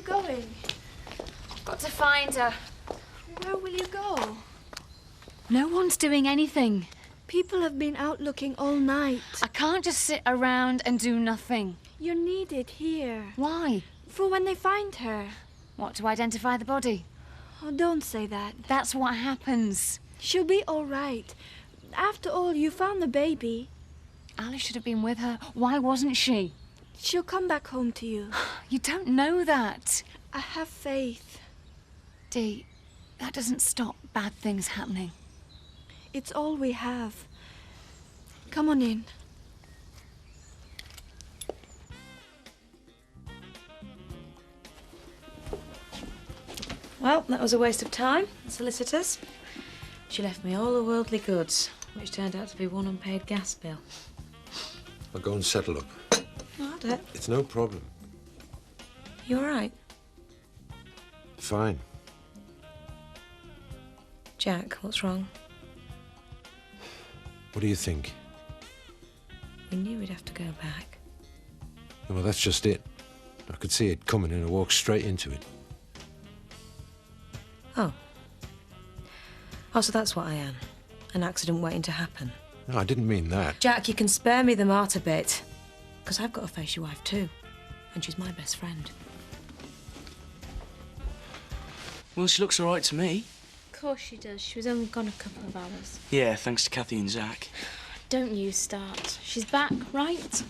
going? I've got to find her. Where will you go? No one's doing anything. People have been out looking all night. I can't just sit around and do nothing. You're needed here. Why? For when they find her. What, to identify the body? Oh, don't say that. That's what happens. She'll be all right. After all, you found the baby. Alice should have been with her. Why wasn't she? She'll come back home to you. You don't know that. I have faith. Dee, that doesn't stop bad things happening. It's all we have. Come on in. Well, that was a waste of time. Solicitors. She left me all the worldly goods, which turned out to be one unpaid gas bill. I'll go and settle up. Oh, I don't. It's no problem. You all right? Fine. Jack, what's wrong? What do you think? We knew we'd have to go back. Well, that's just it. I could see it coming and I walked straight into it. Oh. Oh, so that's what I am. An accident waiting to happen. No, I didn't mean that. Jack, you can spare me the martyr bit. Because I've got to face your wife too. And she's my best friend. Well, she looks all right to me. Of course she does. She was only gone a couple of hours. Yeah, thanks to Kathy and Zach. Don't you start. She's back, right?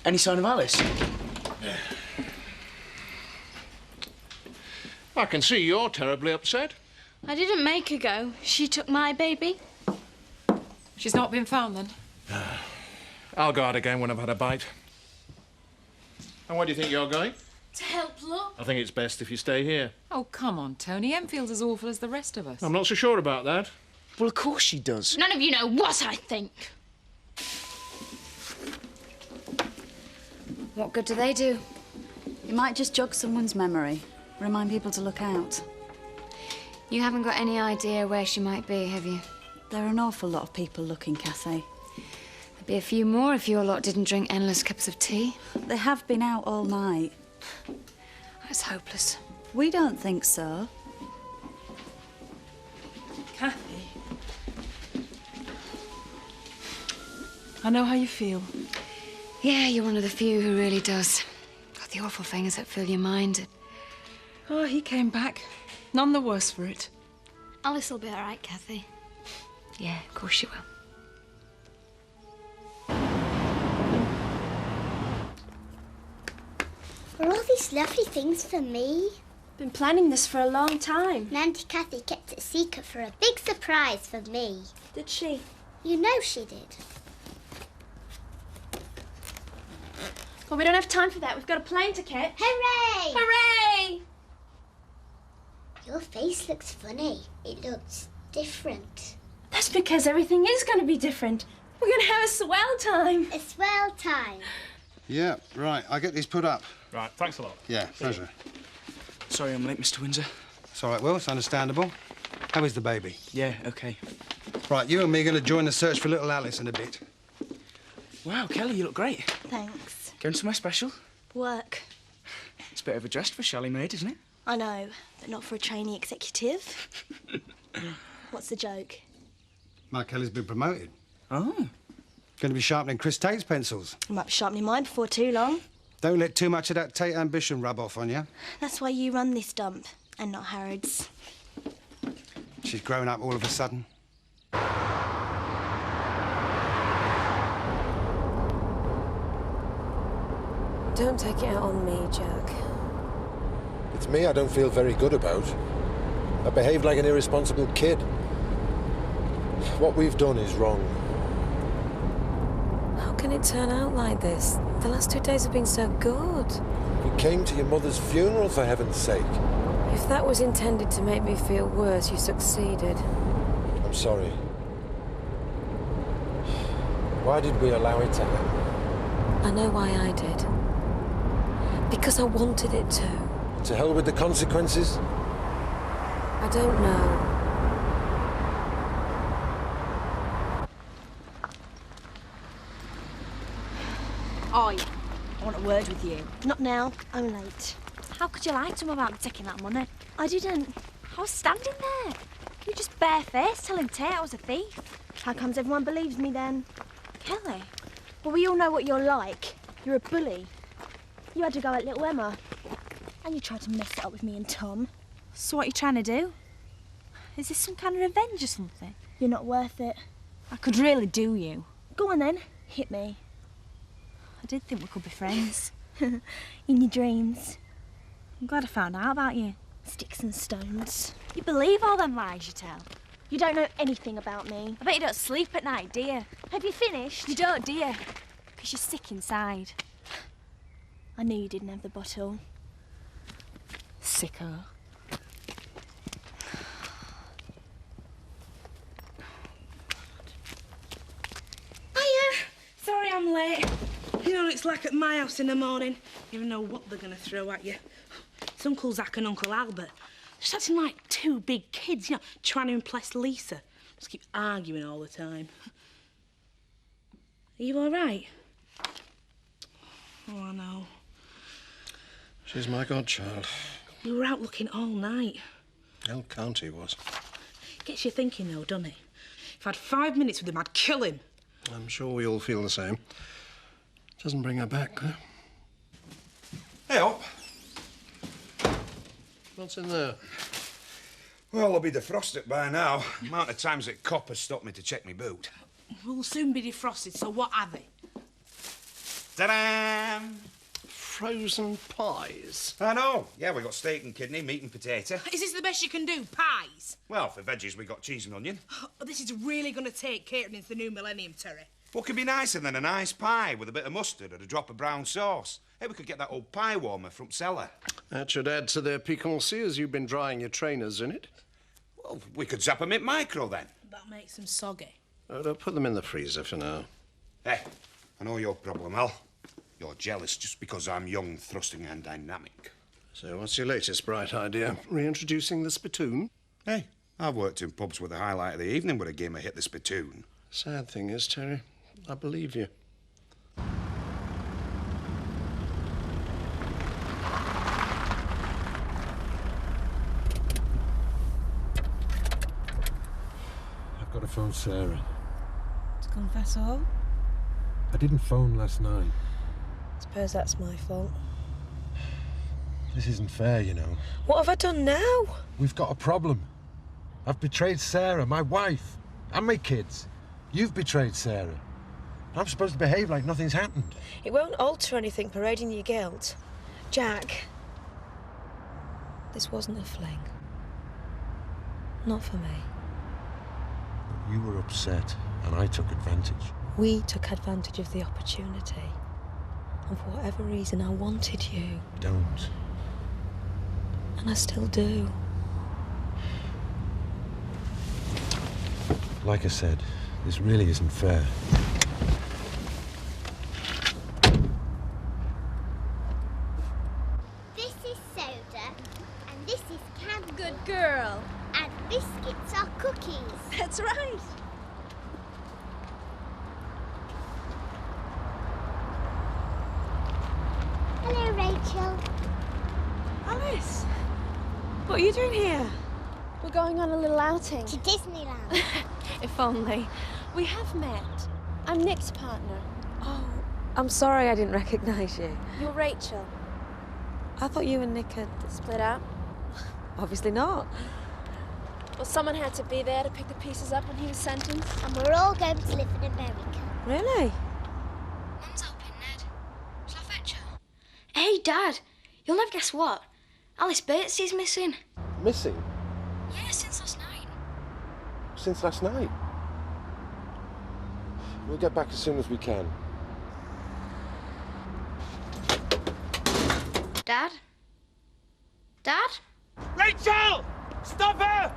Any sign of Alice? I can see you're terribly upset. I didn't make her go. She took my baby. She's not been found, then? I'll go out again when I've had a bite. And where do you think you're going? To help look. I think it's best if you stay here. Oh, come on, Tony. Enfield's as awful as the rest of us. I'm not so sure about that. Well, of course she does. None of you know what I think. What good do they do? You might just jog someone's memory. Remind people to look out. You haven't got any idea where she might be, have you? There are an awful lot of people looking, Cassie. There'd be a few more if your lot didn't drink endless cups of tea. They have been out all night. That's hopeless. We don't think so. Kathy. I know how you feel. Yeah, you're one of the few who really does. God, the awful things that fill your mind. Oh, he came back. None the worse for it. Alice will be all right, Kathy. Yeah, of course she will. Are all these lovely things for me? Been planning this for a long time. And Auntie Kathy kept it a secret for a big surprise for me. Did she? You know she did. Well, we don't have time for that. We've got a plane to catch. Hooray! Hooray! Your face looks funny. It looks different. That's because everything is going to be different. We're going to have a swell time. A swell time. Yeah, right. I'll get these put up. Right, thanks a lot. Yeah, pleasure. Sorry I'm late, Mr. Windsor. It's all right, Will. It's understandable. How is the baby? Yeah, OK. Right, you and me are going to join the search for little Alice in a bit. Wow, Kelly, you look great. Thanks. Going somewhere special? Work. It's a bit overdressed for Shally Maid, isn't it? I know, but not for a trainee executive. What's the joke? Mark Kelly's been promoted. Oh. Going to be sharpening Chris Tate's pencils. I might be sharpening mine before too long. Don't let too much of that Tate ambition rub off on you. That's why you run this dump, and not Harrods. She's grown up all of a sudden. Don't take it out on me, Jack. It's me I don't feel very good about. I behaved like an irresponsible kid. What we've done is wrong. How can it turn out like this? The last 2 days have been so good. You came to your mother's funeral, for heaven's sake. If that was intended to make me feel worse, you succeeded. I'm sorry. Why did we allow it to happen? I know why I did. Because I wanted it to. To hell with the consequences? I don't know. I want a word with you. Not now. I'm late. How could you lie to him about me taking that money? I didn't. I was standing there. You just barefaced telling Tate I was a thief. How comes everyone believes me then? Kelly. But we all know what you're like. You're a bully. You had to go at little Emma. And you tried to mess it up with me and Tom. So what are you trying to do? Is this some kind of revenge or something? You're not worth it. I could really do you. Go on then. Hit me. I did think we could be friends. In your dreams. I'm glad I found out about you. Sticks and stones. You believe all them lies you tell? You don't know anything about me. I bet you don't sleep at night, do you? Have you finished? You don't, do you? Because you're sick inside. I knew you didn't have the bottle. Sicko. Sorry I'm late. You know what it's like at my house in the morning. You never know what they're going to throw at you. It's Uncle Zach and Uncle Albert. Just acting like two big kids, you know, trying to impress Lisa. Just keep arguing all the time. Are you all right? Oh, I know. She's my godchild. We were out looking all night. El County was. Gets you thinking, though, doesn't it? If I had 5 minutes with him, I'd kill him. I'm sure we all feel the same. Doesn't bring her back, though. Hey, up. What's in there? Well, I'll be defrosted by now. The amount of times that coppers stopped me to check my boot. We'll soon be defrosted, so what are they? Ta-da! Frozen pies. I know. Yeah, we got steak and kidney, meat and potato. Is this the best you can do, pies? Well, for veggies, we got cheese and onion. Oh, this is really going to take catering into the new millennium, Terry. What could be nicer than a nice pie with a bit of mustard and a drop of brown sauce? Hey, we could get that old pie warmer from cellar. That should add to their piquancy as you've been drying your trainers in it. Well, we could zap them in micro then. That makes them soggy. Oh, don't put them in the freezer for now. Hey, I know your problem, Al. You're jealous just because I'm young, thrusting and dynamic. So what's your latest bright idea? Reintroducing the spittoon? Hey, I've worked in pubs where the highlight of the evening would have game I hit the spittoon. Sad thing is, Terry, I believe you. I've got to phone Sarah. To confess all? I didn't phone last night. Suppose that's my fault. This isn't fair, you know. What have I done now? We've got a problem. I've betrayed Sarah, my wife, and my kids. You've betrayed Sarah. I'm supposed to behave like nothing's happened. It won't alter anything parading your guilt. Jack, this wasn't a fling. Not for me. But you were upset, and I took advantage. We took advantage of the opportunity. And for whatever reason, I wanted you. Don't. And I still do. Like I said, this really isn't fair. This is soda, and this is canned. Good girl. And biscuits are cookies. That's right. Hello, Rachel. Alice, what are you doing here? We're going on a little outing. To Disneyland. If only. We have met. I'm Nick's partner. Oh, I'm sorry I didn't recognise you. You're Rachel. I thought you and Nick had... Split up. Obviously not. Well, someone had to be there to pick the pieces up when he was sentenced. And we're all going to live in America. Really? Mum's helping Ned. Shall I fetch her? Hey, Dad. You'll never guess what. Alice Batesy's missing. Missing? Yeah, since last night. Since last night? We'll get back as soon as we can. Dad? Dad? Rachel! Stop her!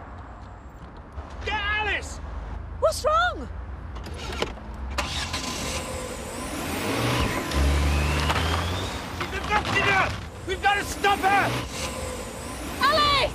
Get Alice! What's wrong? She's abducted her! We've got to stop her! Alice!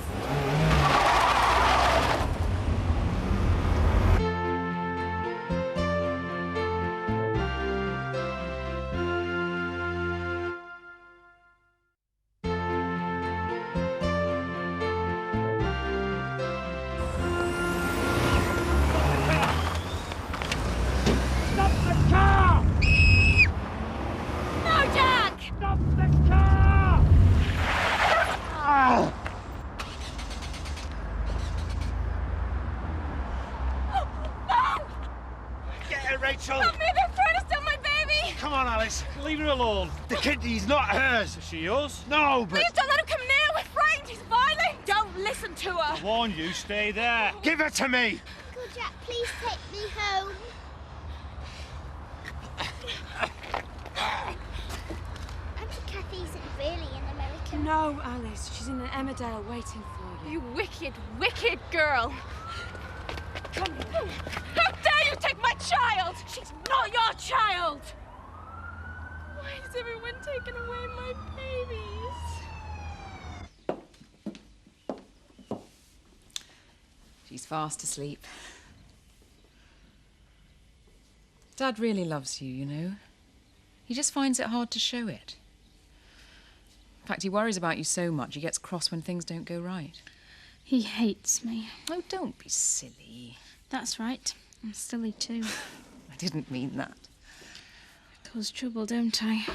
Leave her alone. The kitty's not hers. Is she yours? No, but... Please don't let him come near. We're frightened. He's violent. Don't listen to her. I warn you, stay there. Give her to me. Uncle Jack, please take me home. Auntie Kathy isn't really in America. No, Alice. She's in Emmerdale waiting for you. You wicked, wicked girl. Come here. How dare you take my child? She's not your child. Why is everyone taking away my babies? She's fast asleep. Dad really loves you, you know. He just finds it hard to show it. In fact, he worries about you so much, he gets cross when things don't go right. He hates me. Oh, don't be silly. That's right. I'm silly too. I didn't mean that. I cause trouble, don't I?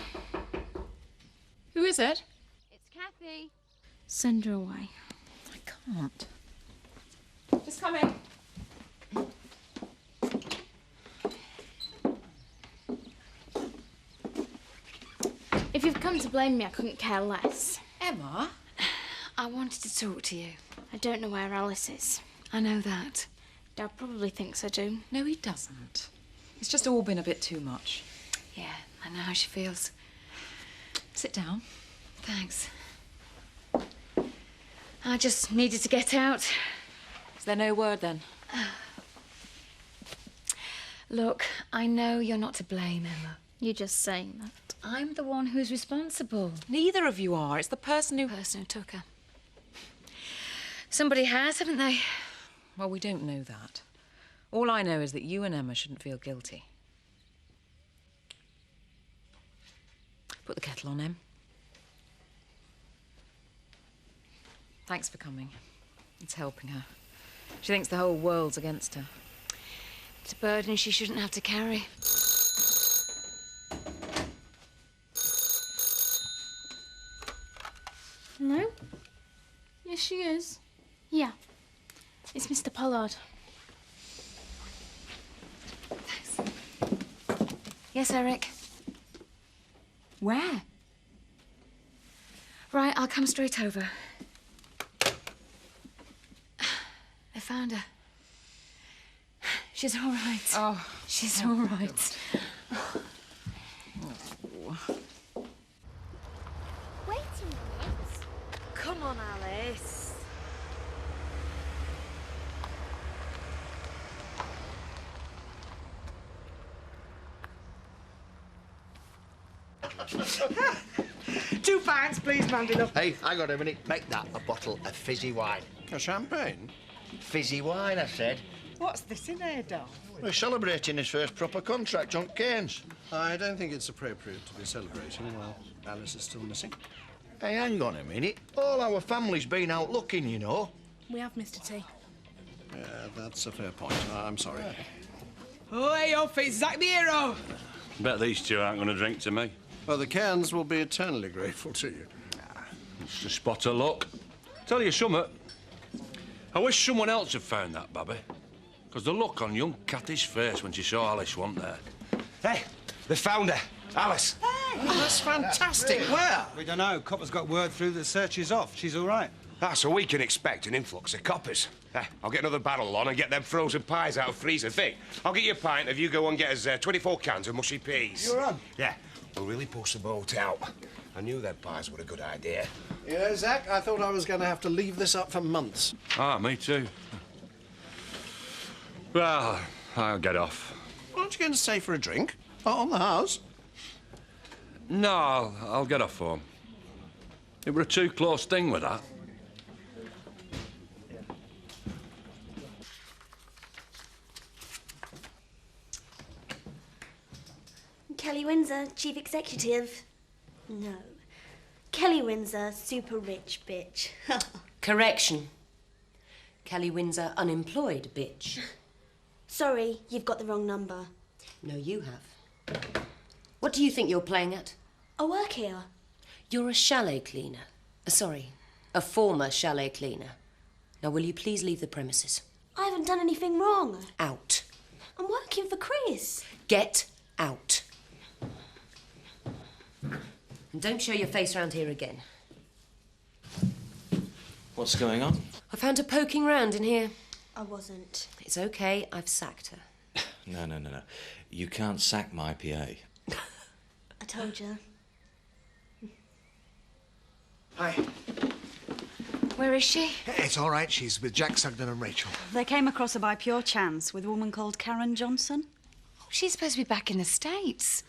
Who is it? It's Kathy. Send her away. I can't. Just coming. If you've come to blame me, I couldn't care less. Emma? I wanted to talk to you. I don't know where Alice is. I know that. Dad probably thinks I do. No, he doesn't. It's just all been a bit too much. Yeah, I know how she feels. Sit down. Thanks. I just needed to get out. Is there no word, then? Look, I know you're not to blame, Emma. You're just saying that. I'm the one who's responsible. Neither of you are. It's the person who took her. Somebody has, haven't they? Well, we don't know that. All I know is that you and Emma shouldn't feel guilty. Put the kettle on, Em. Thanks for coming. It's helping her. She thinks the whole world's against her. It's a burden she shouldn't have to carry. Hello? Yes, she is. Yeah. It's Mr. Pollard. Thanks. Yes, Eric. Where? Right, I'll come straight over. I found her. She's all right. Oh. She's all right. Wait a minute. Come on, Alice. £2, please, Mandela. Hey, I got a minute. Make that a bottle of fizzy wine. A champagne? Fizzy wine, I said. What's this in here, Dal? We're celebrating his first proper contract on Keynes. I don't think it's appropriate to be celebrating while Alice is still missing. Hey, hang on a minute. All our family's been out looking, you know. We have, Mr. T. Yeah, that's a fair point. I'm sorry. Oh, hey, off, it's Zach the hero. Bet these two aren't going to drink to me. Well, the Cairns will be eternally grateful to you. It's a spot of luck. Tell you something. I wish someone else had found that, Babby. Because the look on young Kathy's face when she saw Alice wasn't there. Hey, they found her. Alice. Hey! Oh, that's fantastic. Where? We don't know. Copper's got word through that search is off. She's all right. So we can expect an influx of coppers. I'll get another barrel on and get them frozen pies out of freezer. Vic, I'll get you a pint if you go and get us 24 cans of mushy peas. You're on? Yeah. We'll really push the boat out. I knew them pies were a good idea. You know, Zach, I thought I was going to have to leave this up for months. Ah, me too. Well, I'll get off. Aren't you going to stay for a drink? On the house? No, I'll get off home. It were a too close thing with that. Kelly Windsor, Chief Executive. No. Kelly Windsor, super rich bitch. Correction. Kelly Windsor, unemployed bitch. Sorry, you've got the wrong number. No, you have. What do you think you're playing at? I work here. You're a chalet cleaner. Sorry, a former chalet cleaner. Now, will you please leave the premises? I haven't done anything wrong. Out. I'm working for Chris. Get out. And don't show your face round here again. What's going on? I found her poking round in here. I wasn't. It's okay, I've sacked her. No. You can't sack my PA. I told you. Hi. Where is she? It's all right. She's with Jack Sugden and Rachel. They came across her by pure chance with a woman called Karen Johnson. Oh, she's supposed to be back in the States.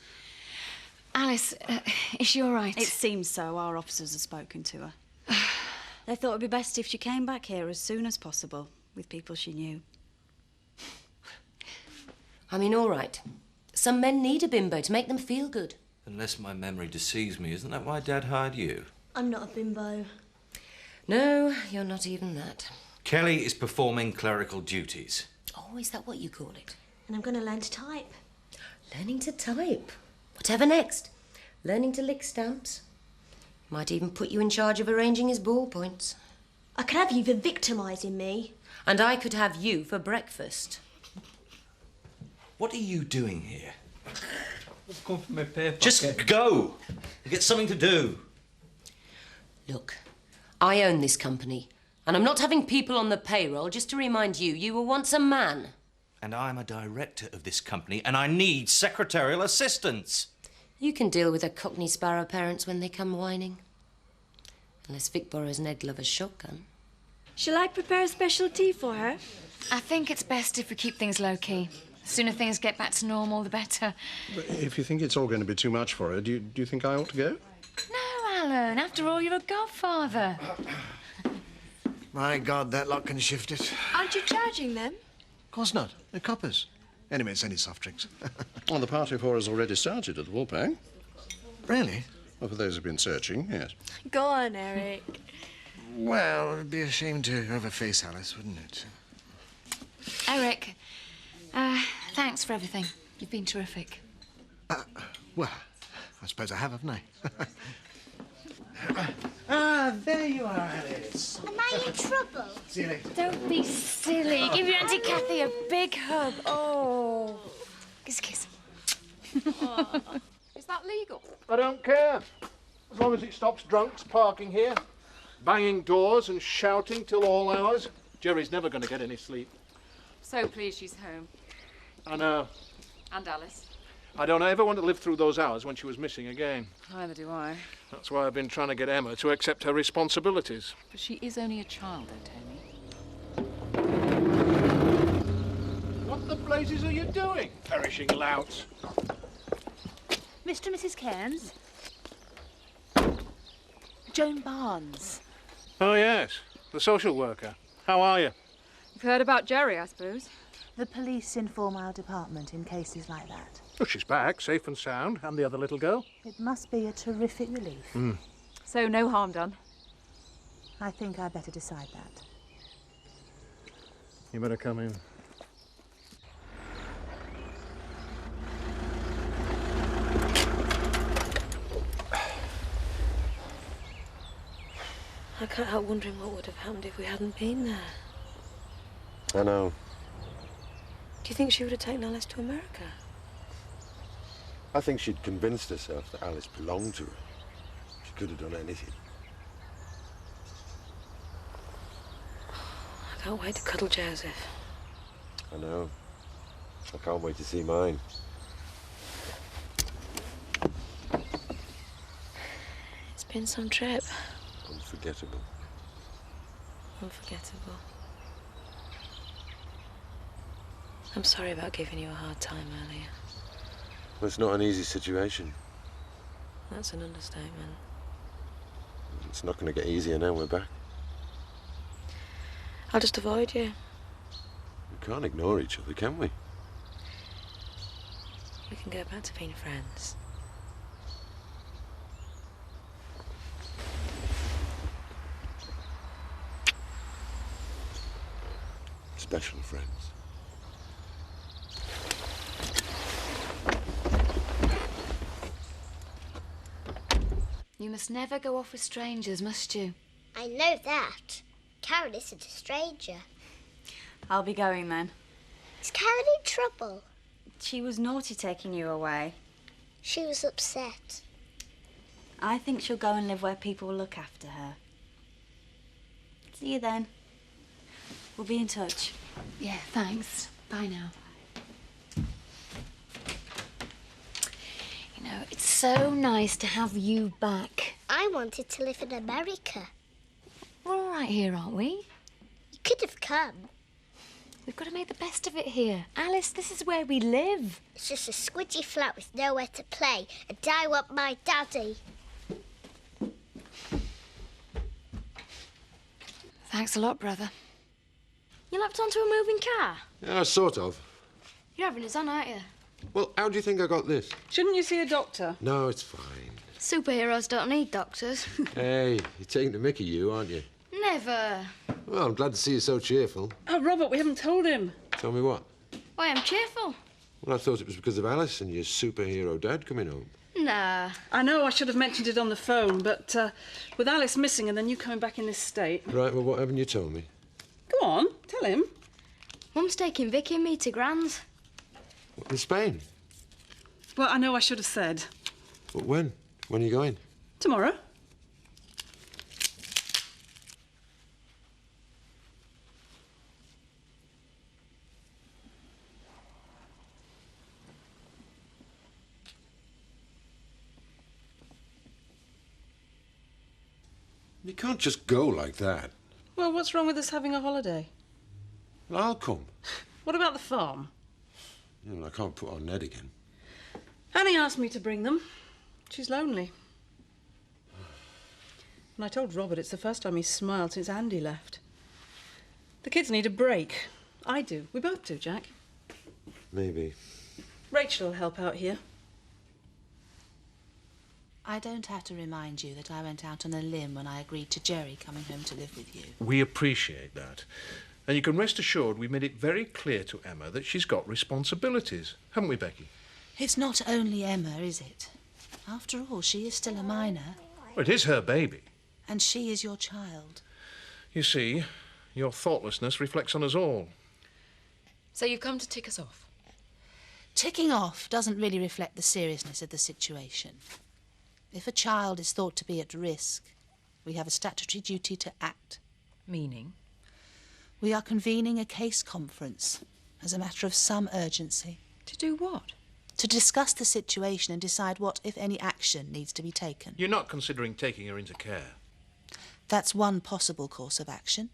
Alice, is she all right? It seems so. Our officers have spoken to her. They thought it'd be best if she came back here as soon as possible with people she knew. I mean, all right. Some men need a bimbo to make them feel good. Unless my memory deceives me, isn't that why Dad hired you? I'm not a bimbo. No, you're not even that. Kelly is performing clerical duties. Oh, is that what you call it? And I'm going to learn to type. Learning to type? Whatever next? Learning to lick stamps? Might even put you in charge of arranging his ballpoints. I could have you for victimising me. And I could have you for breakfast. What are you doing here? I've come for my paper. Just go! Get something to do. Look, I own this company, and I'm not having people on the payroll just to remind you, you were once a man. And I'm a director of this company, and I need secretarial assistance. You can deal with the Cockney Sparrow parents when they come whining. Unless Vic borrows Ned Glover's shotgun. Shall I prepare a special tea for her? I think it's best if we keep things low-key. The sooner things get back to normal, the better. But if you think it's all going to be too much for her, do you think I ought to go? No, Alan. After all, you're a godfather. My God, that lot can shift it. Aren't you charging them? Of course not. They're coppers. Anyway, it's only soft drinks. Well, the party for has already started at the Woolpack. Really? Well, for those who've been searching, yes. Go on, Eric. Well, it'd be a shame to overface Alice, wouldn't it? Eric, thanks for everything. You've been terrific. Well, I suppose I have, haven't I? There you are, Alice. Am I in trouble? See you later. Don't be silly. Give your Auntie Kathy a big hug. Oh. Kiss, kiss. Is that legal? I don't care. As long as it stops drunks parking here, banging doors and shouting till all hours. Jerry's never going to get any sleep. So pleased she's home. I know. And Alice. I don't ever want to live through those hours when she was missing again. Neither do I. That's why I've been trying to get Emma to accept her responsibilities. But she is only a child, though, Tony. What the blazes are you doing, perishing louts? Mr. and Mrs. Cairns? Joan Barnes. Oh, yes. The social worker. How are you? You've heard about Jerry, I suppose. The police inform our department in cases like that. Oh, she's back, safe and sound, and the other little girl. It must be a terrific relief. So no harm done. I think I better decide that. You better come in. I can't help wondering what would have happened if we hadn't been there. I know. Do you think she would have taken Alice to America? I think she'd convinced herself that Alice belonged to her. She could have done anything. I can't wait to cuddle Joseph. I know. I can't wait to see mine. It's been some trip. Unforgettable. Unforgettable. I'm sorry about giving you a hard time earlier. Well, it's not an easy situation. That's an understatement. It's not going to get easier now we're back. I'll just avoid you. We can't ignore each other, can we? We can go back to being friends. Special friends. You must never go off with strangers, must you? I know that. Karen isn't a stranger. I'll be going then. Is Karen in trouble? She was naughty taking you away. She was upset. I think she'll go and live where people will look after her. See you then. We'll be in touch. Yeah, thanks. Bye now. You know, it's so nice to have you back. I wanted to live in America. We're all right here, aren't we? You could have come. We've got to make the best of it here. Alice, this is where we live. It's just a squidgy flat with nowhere to play, and I want my daddy. Thanks a lot, brother. You lapped onto a moving car? Yeah, sort of. You're having us on, aren't you? Well, how do you think I got this? Shouldn't you see a doctor? No, it's fine. Superheroes don't need doctors. Hey, you're taking the mickey, you, aren't you? Never. Well, I'm glad to see you so cheerful. Oh, Robert, we haven't told him. Tell me what? I am cheerful. Well, I thought it was because of Alice and your superhero dad coming home. Nah. I know I should have mentioned it on the phone, but with Alice missing and then you coming back in this state... Right, well, what haven't you told me? Go on, tell him. Mum's taking Vicky and me to Gran's. What, in Spain? Well, I know I should have said. But when? When are you going? Tomorrow. You can't just go like that. Well, what's wrong with us having a holiday? Well, I'll come. What about the farm? I can't put on Ned again. Annie asked me to bring them. She's lonely. And I told Robert it's the first time he's smiled since Andy left. The kids need a break. I do. We both do, Jack. Maybe. Rachel will help out here. I don't have to remind you that I went out on a limb when I agreed to Jerry coming home to live with you. We appreciate that. And you can rest assured we made it very clear to Emma that she's got responsibilities. Haven't we, Becky? It's not only Emma, is it? After all, she is still a minor. Well, it is her baby. And she is your child. You see, your thoughtlessness reflects on us all. So you've come to tick us off? Ticking off doesn't really reflect the seriousness of the situation. If a child is thought to be at risk, we have a statutory duty to act. Meaning? We are convening a case conference as a matter of some urgency. To do what? To discuss the situation and decide what, if any, action needs to be taken. You're not considering taking her into care? That's one possible course of action.